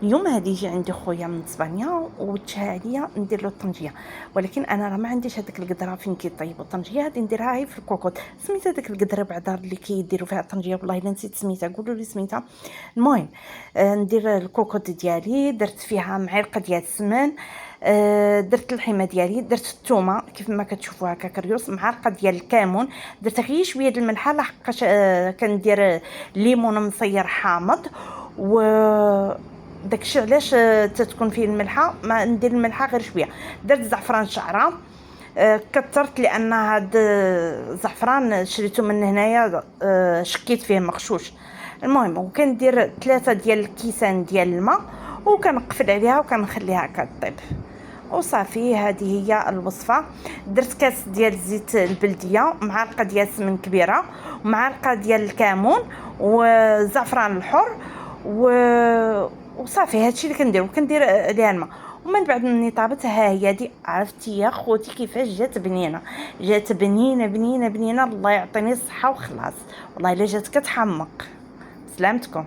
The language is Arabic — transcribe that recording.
اليوم هادي يجي عندي خويا من اسبانيا وتشها عليا ندير له الطنجيه، ولكن انا راه ما عنديش هذيك القدره فين كيطيبوا الطنجيه. غادي نديرها غير في الكوكوط. سميتها ديك القدره بعدا اللي كيديروا فيها الطنجيه، والله الا نسيت سميتها، قولوا لي سميتها. المهم ندير الكوكوط ديالي، درت فيها معلقه ديال السمن، درت الحمه ديالي، درت الثومه كيف ما كتشوفوا هكا كريوس، معلقه ديال الكمون، درت غير شويه د الملحه لحقاش كندير الليمون مصير حامض. و داكشي علاش تتكون فيه الملحه، ما ندير الملحه غير شويه. درت زعفران شعره، كثرت لان هاد الزعفران شريته من هنايا، شكيت فيه مغشوش. المهم وكندير 3 ديال الكيسان ديال الماء وكنقفل عليها وكنخليها كطيب وصافي. هذه هي الوصفه. درت كاس ديال زيت البلديه، معلقه ديال السمن كبيره، ومعلقه ديال الكمون والزعفران الحر وصافي. هادشي اللي كندير عليها الماء. ومن بعد مني طابت، ها هي دي. عرفتي يا خوتي كيفاش جات بنينه؟ جات بنينه بنينه بنينه، الله يعطيني الصحه وخلاص. والله الا جات كتحمق. سلامتكم.